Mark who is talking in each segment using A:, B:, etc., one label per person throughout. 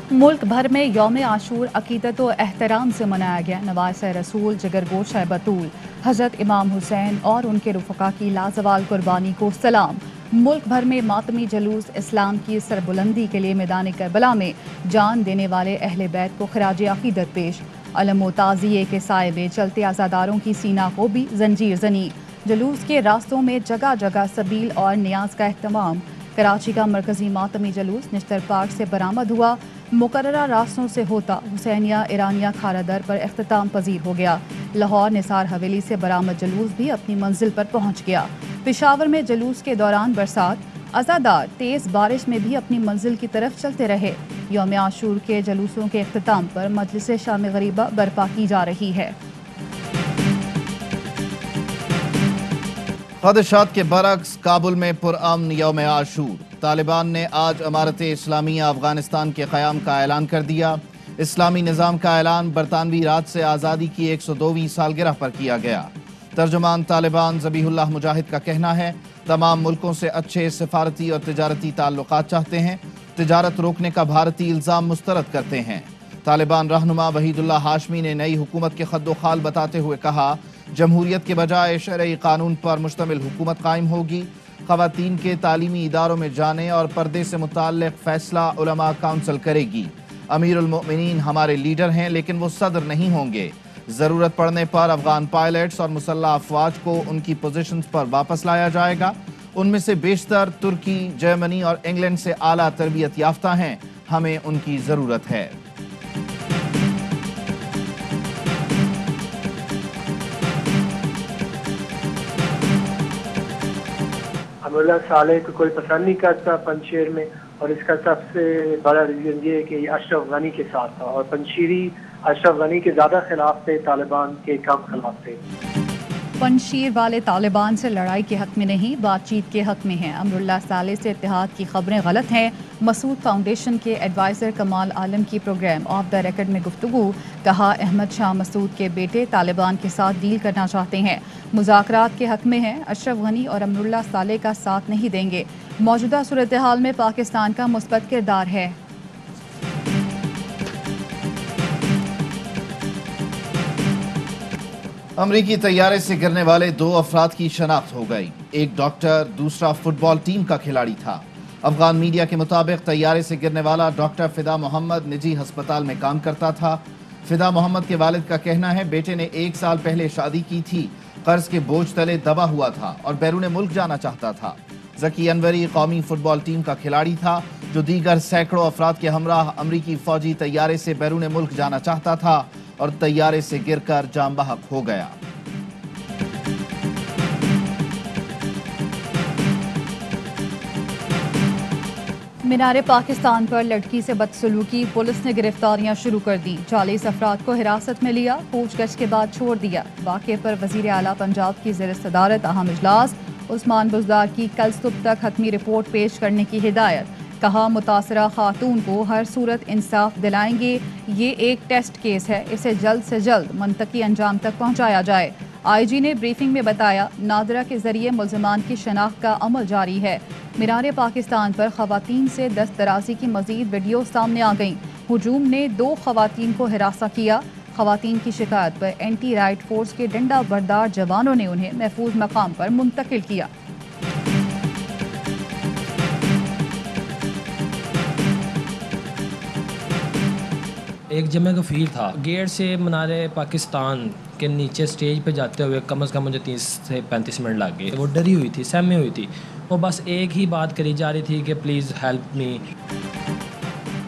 A: मुल्क भर में यौम आशूर अकीदत व एहतराम से मनाया गया। नवासे रसूल, जिगरगोशा बतूल, हज़रत इमाम हुसैन और उनके रुफ़क़ा की लाजवाल कुर्बानी को सलाम। मुल्क भर में मातमी जलूस इस्लाम की सरबुलंदी के लिए मैदान करबला में जान देने वाले अहले बैत को खराज अकीदत पेश। अलम व ताज़िये के साए में चलते आज़ादारों की सीना को भी जंजीर जनी। जलूस के रास्तों में जगह जगह सबील और नियाज का एहतमाम। कराची का मरकजी मातमी जलूस निश्तर पार्क से बरामद हुआ। मुकर्ररा रास्तों से होता हुसैनिया ईरानिया खारादर पर इख्तिताम पजीर हो गया। लाहौर निसार हवेली से बरामद जलूस भी अपनी मंजिल पर पहुंच गया। पेशावर में जलूस के दौरान बरसात, अज़ादार तेज़ बारिश में भी अपनी मंजिल की तरफ चलते रहे। यौम आशूर के जलूसों के इख्तिताम पर मजलिस शाम गरीबा बर्पा की जा रही है।
B: खदशात के बरक्स काबुल में पुरअमन यौम आशूर। तालिबान ने आज अमारत इस्लामिया अफगानिस्तान के क़याम का ऐलान कर दिया। इस्लामी निज़ाम का ऐलान बरतानवी राज से आज़ादी की 102वीं सालगिरह पर किया गया। तर्जुमान तालिबान ज़बीहुल्लाह मुजाहिद का कहना है, तमाम मुल्कों से अच्छे सफारती और तिजारती ताल्लुकात चाहते हैं। तिजारत रोकने का भारतीय इल्ज़ाम मुस्तरद करते हैं। तालिबान रहनुमा वहीदुल्लाह हाशमी ने नई हुकूमत के खद्दोखाल बताते हुए कहा, जमहूरियत के बजाय शरई कानून पर मुश्तमिल हुकूमत कायम होगी। ख़वातीन के तालीमी इदारों में जाने और पर्दे से मुताल्लिक़ फ़ैसला उलमा काउंसिल करेगी। अमीरुल मोमिनीन हमारे लीडर हैं, लेकिन वो सदर नहीं होंगे। ज़रूरत पड़ने पर अफ़गान पायलट्स और मुसल्लह अफवाज को उनकी पोजीशंस पर वापस लाया जाएगा। उनमें से बेशतर तुर्की, जर्मनी और इंग्लैंड से आला तरबियत याफ्ता हैं। हमें उनकी ज़रूरत है।
C: अमरुल्लाह साले को कोई पसंद नहीं करता पंजशीर में, और इसका सबसे बड़ा रीज़न ये है कि अशरफ गनी के साथ था, और पंजशीरी अशरफ गनी के ज़्यादा खिलाफ थे, तालिबान के कम खिलाफ थे।
A: पंजशीर वाले तालिबान से लड़ाई के हक में नहीं, बातचीत के हक में हैं। अमरुल्लाह साले से इत्तेहाद की खबरें गलत हैं। मसूद फाउंडेशन के एडवाइज़र कमाल आलम की प्रोग्राम ऑफ द रिकॉर्ड में गुफ्तगू। कहा, अहमद शाह मसूद के बेटे तालिबान के साथ डील करना चाहते हैं, मुज़ाकरात के हक में हैं। अशरफ गनी और अमरुल्लाह साले का साथ नहीं देंगे। मौजूदा सूरत हाल में पाकिस्तान का मुस्बत किरदार है।
B: अमरीकी तैयारे से गिरने वाले 2 अफराद की शनाख्त हो गई। एक डॉक्टर, दूसरा फुटबॉल टीम का खिलाड़ी था। अफगान मीडिया के मुताबिक तैयारे से गिरने वाला डॉक्टर फिदा मोहम्मद निजी अस्पताल में काम करता था। फिदा मोहम्मद के वालिद का कहना है, बेटे ने 1 साल पहले शादी की थी, कर्ज के बोझ तले दबा हुआ था और बैरून मुल्क जाना चाहता था। जकी अनवरी कौमी फुटबॉल टीम का खिलाड़ी था, जो दीगर सैकड़ों अफराद के हमराह अमरीकी फौजी तैयारे से बैरून मुल्क जाना चाहता था और तैयारे से गिरकर जान बहक हो गया।
A: मीनार पाकिस्तान पर लड़की से बदसलूकी, पुलिस ने गिरफ्तारियां शुरू कर दी। 40 अफराद को हिरासत में लिया, पूछगछ के बाद छोड़ दिया। वाक़े पर वज़ीर आला पंजाब की ज़ेर सदारत अहम इजलास। उस्मान बुज़दार की कल सुबह तक हतमी रिपोर्ट पेश करने की हिदायत। कहा, मुतासरा खातून को हर सूरत इंसाफ दिलाएंगे। ये एक टेस्ट केस है, इसे जल्द से जल्द मंतकी अंजाम तक पहुंचाया जाए। आईजी ने ब्रीफिंग में बताया, नादरा के जरिए मुल्ज़िमान की शनाख्त का अमल जारी है। मीनार पाकिस्तान पर ख़वातीन से दस्तदराजी की मज़ीद वीडियो सामने आ गईं। हुजूम ने 2 ख़वातीन को हिरासा किया। ख़वातीन की शिकायत पर एंटी राइट फोर्स के डंडा बरदार जवानों ने उन्हें महफूज मकाम पर मुंतकिल किया।
D: एक जमे का फील था, गेट से मीनारे पाकिस्तान के नीचे स्टेज पे जाते हुए कम से कम मुझे 30 से 35 मिनट लग गए। वो डरी हुई थी, सहमी हुई थी। वो बस एक ही बात करी जा रही थी कि प्लीज़ हेल्प मी।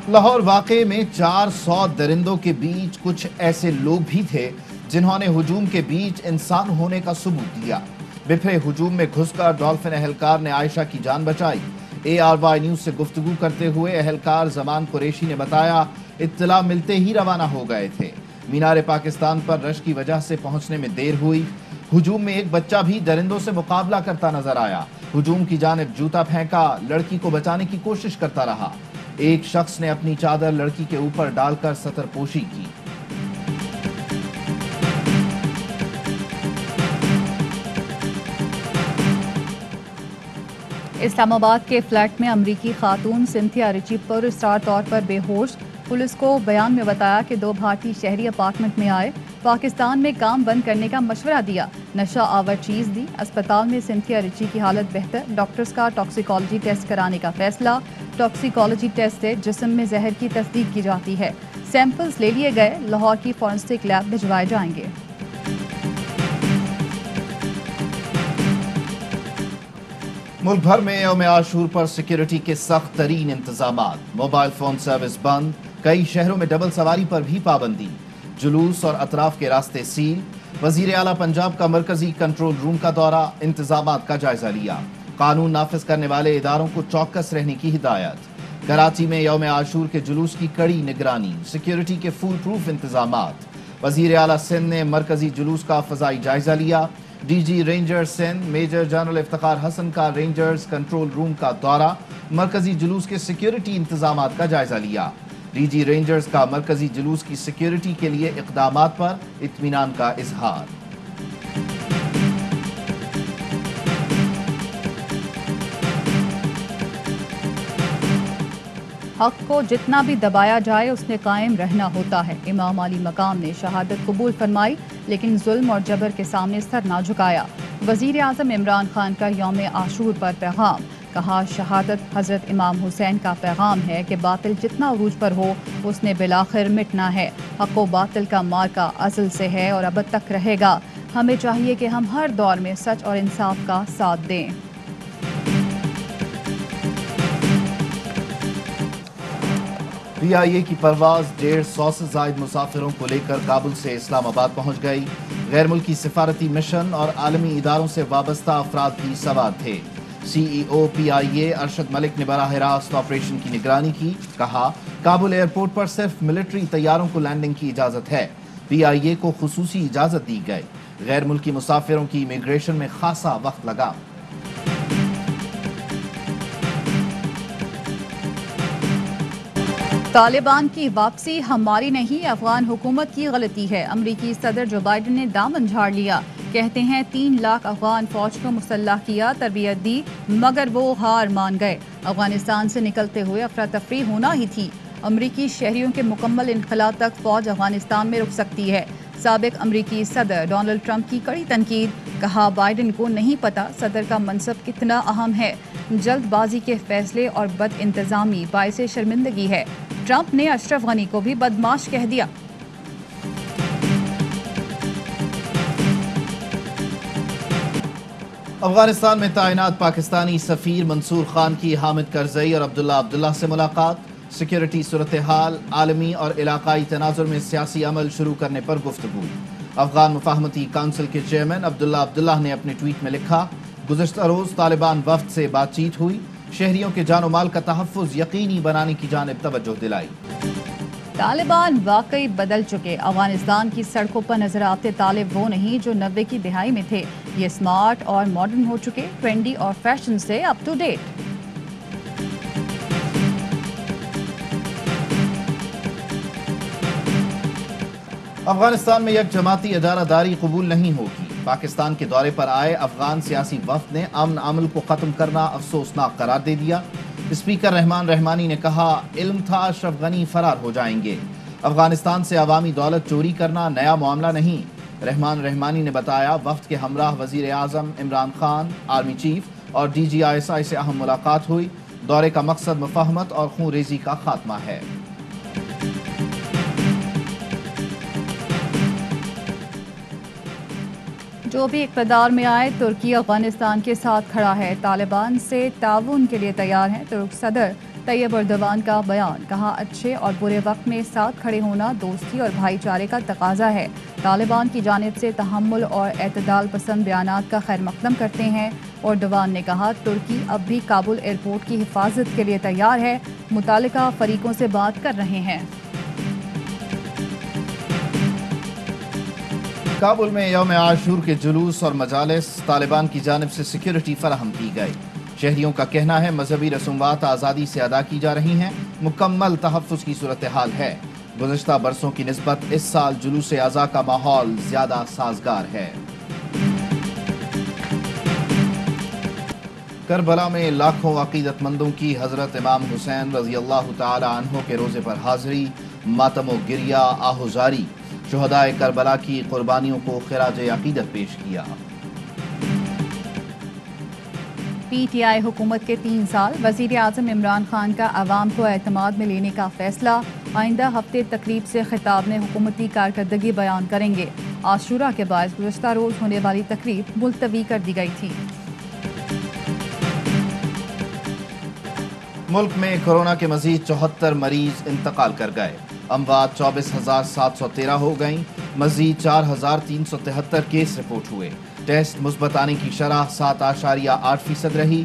B: लाहौर वाक़े में 400 दरिंदों के बीच कुछ ऐसे लोग भी थे जिन्होंने हुजूम के बीच इंसान होने का सबूत दिया। बिफरे हुजूम में घुसकर डॉल्फिन एहलकार ने आयशा की जान बचाई। ARY न्यूज़ से गुफ्तगू करते हुए एहलकार जमान कुरैशी ने बताया, इत्तला मिलते ही रवाना हो गए थे। मीनार पाकिस्तान पर रश की वजह से पहुंचने में देर हुई। हुजूम में एक बच्चा भी दरिंदों से मुकाबला करता नजर आया। हुजूम की जानिब जूता फेंका, लड़की को बचाने की कोशिश करता रहा। एक शख्स ने अपनी चादर लड़की के ऊपर डालकर सतरपोशी की।
A: इस्लामाबाद के फ्लैट में अमरीकी खातून सिंथिया रिची पुरस्टार तौर पर बेहोश, पुलिस को बयान में बताया कि 2 भारतीय शहरी अपार्टमेंट में आए, पाकिस्तान में काम बंद करने का मशवरा दिया, नशा आवर चीज़ दी। अस्पताल में सिंथिया रिची की हालत बेहतर, डॉक्टर्स का टॉक्सिकोलॉजी टेस्ट कराने का फैसला। टॉक्सिकोलॉजी टेस्ट से जिस्म में जहर की तस्दीक की जाती है। सैंपल्स ले लिए गए, लाहौर की फॉरेंसिक लैब भिजवाए जाएंगे।
B: मुल्क भर में यौम आशूर पर सिक्योरिटी के सख्त तरीन इंतजामात, मोबाइल फोन सर्विस बंद, कई शहरों में डबल सवारी पर भी पाबंदी, जुलूस और अतराफ के रास्ते सील। वजीर आला पंजाब का मरकजी कंट्रोल रूम का दौरा, इंतजामात का जायजा लिया। कानून नाफिज करने वाले इदारों को चौकस रहने की हिदायत। कराची में यौम आशूर के जुलूस की कड़ी निगरानी, सिक्योरिटी के फुल प्रूफ इंतजामात। वजीर आला सिंध ने मरकजी जुलूस का फजाई जायजा लिया। DG Rangers Sindh major general Iftikhar Hasan का रेंजर्स कंट्रोल रूम का दौरा, मरकजी जुलूस के सिक्योरिटी इंतजामात का जायजा लिया। डीजी रेंजर्स का मरकजी जुलूस की सिक्योरिटी के लिए इक़दामात पर इत्मीनान का इजहार।
A: हक को जितना भी दबाया जाए उसमें कायम रहना होता है। इमाम अली मकाम ने शहादत कबूल फरमाई, लेकिन जुल्म और जबर के सामने सर ना झुकाया। वजीर आज़म इमरान खान का यौम आशूर पर पैगाम, कहा शहादत हज़रत इमाम हुसैन का पैगाम है कि बातिल जितना उरूज पर हो उसने बिलाखिर मिटना है। हक व बातिल का मार्का अज़ल से है और अब तक रहेगा। हमें चाहिए कि हम हर दौर में सच और इंसाफ का साथ दें।
B: PIA की परवाज 150 से ज़ायद मुसाफिरों को लेकर काबुल से इस्लामाबाद पहुंच गई। गैर मुल्की सिफारती मिशन और आलमी इदारों से वाबस्ता अफराद भी सवार थे। CEO PIA अरशद मलिक ने बराह रास्त ऑपरेशन की निगरानी की। कहा काबुल एयरपोर्ट पर सिर्फ मिलिट्री तैयारों को लैंडिंग की इजाज़त है। PIA को खुसूसी इजाज़त दी गई। गैर मुल्की मुसाफिरों की इमिग्रेशन में खासा वक्त लगा।
A: तालिबान की वापसी हमारी नहीं, अफगान हुकूमत की गलती है। अमरीकी सदर जो बाइडन ने दामन झाड़ लिया। कहते हैं 3 लाख अफगान फौज को मुसल्लह किया, तरबियत दी, मगर वो हार मान गए। अफगानिस्तान से निकलते हुए अफरा तफरी होना ही थी। अमरीकी शहरियों के मुकम्मल इनखला तक फौज अफगानिस्तान में रुक सकती है। साबिक अमरीकी सदर डोनाल्ड ट्रंप की कड़ी तनकीद, कहा बाइडन को नहीं पता सदर का मनसब कितना अहम है। जल्दबाजी के फैसले और बद इंतजामी बाइस शर्मिंदगी है। ट्रंप ने अशरफ गनी को भी बदमाश कह दिया।
B: अफगानिस्तान में तैनात पाकिस्तानी सफीर मंसूर खान की हामिद करजई और अब्दुल्ला से मुलाकात। सिक्योरिटी सूरत हाल, आलमी और इलाकाई तनाजुर में सियासी अमल शुरू करने पर गुफ्तगू। अफगान मुफाहमती काउंसिल के चेयरमैन अब्दुल्ला ने अपने ट्वीट में लिखा, गुज़श्ता रोज़ तालिबान वफ्द से बातचीत हुई, शहरियों के जानो माल का तहफ़्फ़ुज़ यकीनी बनाने की जानिब तवज्जो दिलाई।
A: तालिबान वाकई बदल चुके। अफगानिस्तान की सड़कों पर नजर आते तालिब वो नहीं जो 90 की दिहाई में थे। ये स्मार्ट और मॉडर्न हो चुके, ट्रेंडी और फैशन से अप टू डेट।
B: अफगानिस्तान में एक जमाती इदारादारी कबूल नहीं होगी। पाकिस्तान के दौरे पर आए अफगान सियासी वफ्द ने अमन अमल को खत्म करना अफसोसनाक करार दे दिया। स्पीकर रहमान रहमानी ने कहा, इल्म था अशरफ गनी फरार हो जाएंगे। अफगानिस्तान से अवामी दौलत चोरी करना नया मामला नहीं। रहमान रहमानी ने बताया, वफ्द के हमराह वजीर आज़म इमरान खान, आर्मी चीफ और DGISI से अहम मुलाकात हुई। दौरे का मकसद मुफाहमत और खून रेजी का खात्मा है।
A: जो भी इक़्तिदार में आए, तुर्की अफगानिस्तान के साथ खड़ा है, तालिबान से ताउन के लिए तैयार है। तुर्क सदर तैयब एर्दोगान का बयान, कहा अच्छे और बुरे वक्त में साथ खड़े होना दोस्ती और भाईचारे का तकाजा है। तालिबान की जानिब से तहम्मुल और एतदाल पसंद बयानात का खैर मकदम करते हैं। एर्दोगान ने कहा, तुर्की अब भी काबुल एयरपोर्ट की हिफाजत के लिए तैयार है, मुतालिका फरीकों से बात कर रहे हैं।
B: काबुल में यौम आशूर के जुलूस और मजालिस, तालिबान की जानिब से सिक्योरिटी फराहम की गई। शहरियों का कहना है मजहबी रसूमात आज़ादी से अदा की जा रही हैं, मुकम्मल तहफ़्फ़ुज़ की सूरत हाल है। गुज़श्ता बरसों की निस्बत इस साल जुलूस अज़ा का माहौल ज़्यादा साजगार है। کربلا میں لاکھوں عقیدت مندوں کی حضرت امام حسین رضی اللہ تعالی عنہ کے روزے پر حاضری، ماتم و گریہ آہوزاری، شہدائے کربلا کی قربانیوں کو خراج عقیدت پیش کیا۔
A: پی ٹی آئی حکومت کے 3 سال، وزیر اعظم عمران خان کا عوام کو اعتماد میں لینے کا فیصلہ، آئندہ ہفتے تقریب سے خطاب میں حکومتی کارکردگی بیان کریں گے۔ عاشورہ کے باعث گزشتہ روز ہونے والی تقریب ملتوی کر دی گئی تھی۔
B: ملک میں کورونا کے مزید 74 مریض انتقال کر گئے، اموات 24,713 ہو گئیں، مزید 4,373 کیس رپورٹ ہوئے، ٹیسٹ مثبت آنے کی شرح 7.8% رہی،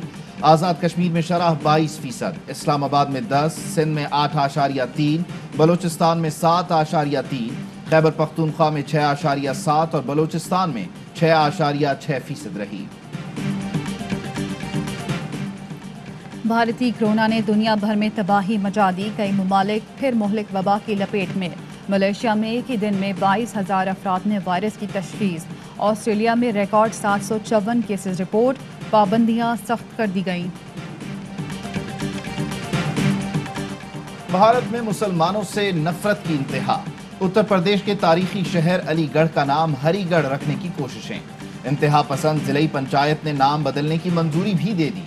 B: آزاد کشمیر میں شرح 22%، اسلام آباد میں 10، سندھ میں 8.3، بلوچستان میں 7.3، خیبر پختونخوا میں 6.7 اور بلوچستان میں 6.6% رہی۔
A: بھارتی کرونا نے دنیا بھر میں تباہی مچا دی، کئی ممالک پھر مہلک وبا کی لپیٹ میں۔ ملیشیا میں ایک ہی دن میں 22,000 افراد نے وائرس کی تشخیص، آسٹریلیا میں ریکارڈ 754 کیسز رپورٹ، پابندیاں سخت کر دی گئیں۔
B: بھارت میں مسلمانوں سے نفرت کی انتہا، اتر پردیش کے تاریخی شہر علی گڑھ کا نام ہری گڑھ رکھنے کی کوششیں، انتہا پسند ضلعی پنچایت نے نام بدلنے کی منظوری بھی دے دی۔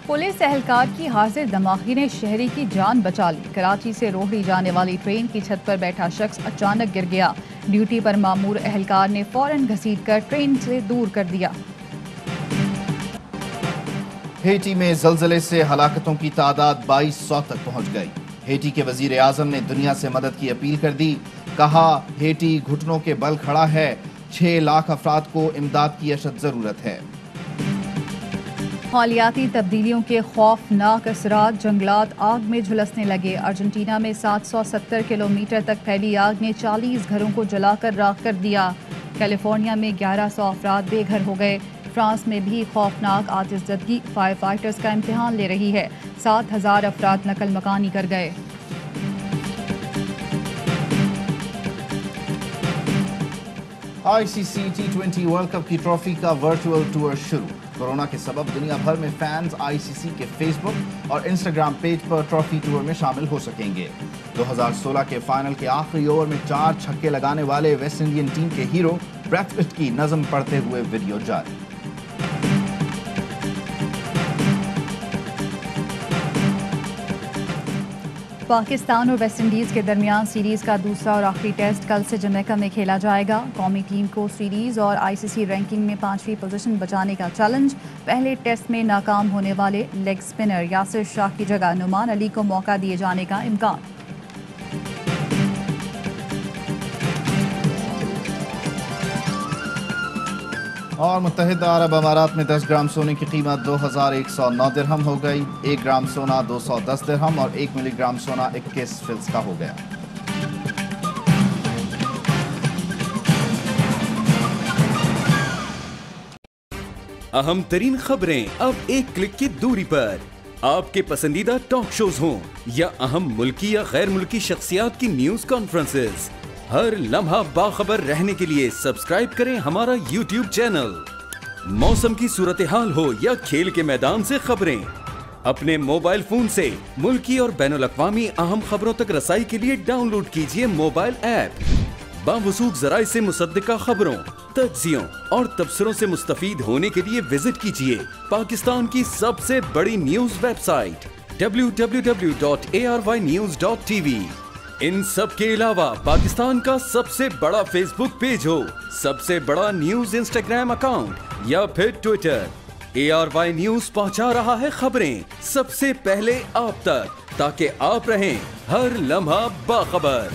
A: پولیس اہلکار کی حاضر دماغی نے شہری کی جان بچا لی، کراچی سے روہڑی جانے والی ٹرین کی چھت پر بیٹھا شخص اچانک گر گیا، ڈیوٹی پر مامور اہلکار نے فوراً گھسیٹ کر ٹرین سے دور کر دیا۔
B: ہیٹی میں زلزلے سے ہلاکتوں کی تعداد 2200 تک پہنچ گئی، ہیٹی کے وزیر اعظم نے دنیا سے مدد کی اپیل کر دی، کہا ہیٹی گھٹنوں کے بل کھڑا ہے، 6 لاکھ افراد کو امداد کی اشد ضرورت ہے۔
A: مالیاتی تبدیلیوں کے خوفناک اثرات، جنگلات آگ میں جھلسنے لگے، ارجنٹینا میں 770 کلومیٹر تک پھیلی آگ نے 40 گھروں کو جلا کر راکھ کر دیا، کیلیفورنیا میں 1100 افراد بے گھر ہو گئے، فرانس میں بھی خوفناک آتش زدگی فائر فائٹرز کا امتحان لے رہی ہے، 7,000 افراد نقل مکانی کر گئے۔
B: ICC T20 ورلڈ کپ کی ٹرافی کا ورچوئل ٹور شروع، کورونا کے سبب دنیا بھر میں فینز ICC کے فیس بک اور انسٹاگرام پیج پر ٹرافی ٹور میں شامل ہو سکیں گے۔ 2016 کے فائنل کے آخری اوور میں 4 چھکے لگانے والے ویسٹ انڈین ٹیم کے ہیرو بریتھ پٹ کی نظم پڑھتے ہوئے ویڈیو جاری۔
A: پاکستان اور ویسٹ انڈیز کے درمیان سیریز کا دوسرا اور آخری ٹیسٹ کل سے جمیکا میں کھیلا جائے گا، قومی ٹیم کو سیریز اور ICC رینکنگ میں 5ویں پوزیشن بچانے کا چیلنج، پہلے ٹیسٹ میں ناکام ہونے والے لیگ سپنر یاسر شاہ کی جگہ نعمان علی کو موقع دیے جانے کا امکان۔
B: اور متحدہ عرب امارات میں 10 گرام سونے کی قیمت 2109 درہم ہو گئی، 1 گرام سونا 210 درہم اور 1 ملی گرام سونا 21 فلس کا ہو گیا۔
E: اہم ترین خبریں اب ایک کلک کی دوری پر، آپ کے پسندیدہ ٹاک شوز ہوں یا اہم ملکی یا غیر ملکی شخصیات کی نیوز کانفرنسز، ہر لمحہ باخبر رہنے کے لیے سبسکرائب کریں ہمارا YouTube چینل۔ موسم کی صورتحال ہو یا کھیل کے میدان سے خبریں، اپنے موبائل فون سے ملکی اور بین الاقوامی اہم خبروں تک رسائی کے لیے ڈاؤن لوڈ کیجیے موبائل ایپ۔ باوثوق ذرائع سے مصدقہ خبروں، تجزیوں اور تبصروں سے مستفید ہونے کے لیے وزٹ کیجیے پاکستان کی سب سے بڑی نیوز ویب سائٹ www.arYnews.tv۔ ان سب کے علاوہ پاکستان کا سب سے بڑا فیس بک پیج ہو، سب سے بڑا نیوز انسٹاگرام اکاؤنٹ یا پھر ٹویٹر، ARY نیوز پہنچا رہا ہے خبریں سب سے پہلے آپ تک، تاکہ آپ رہیں ہر لمحہ باخبر۔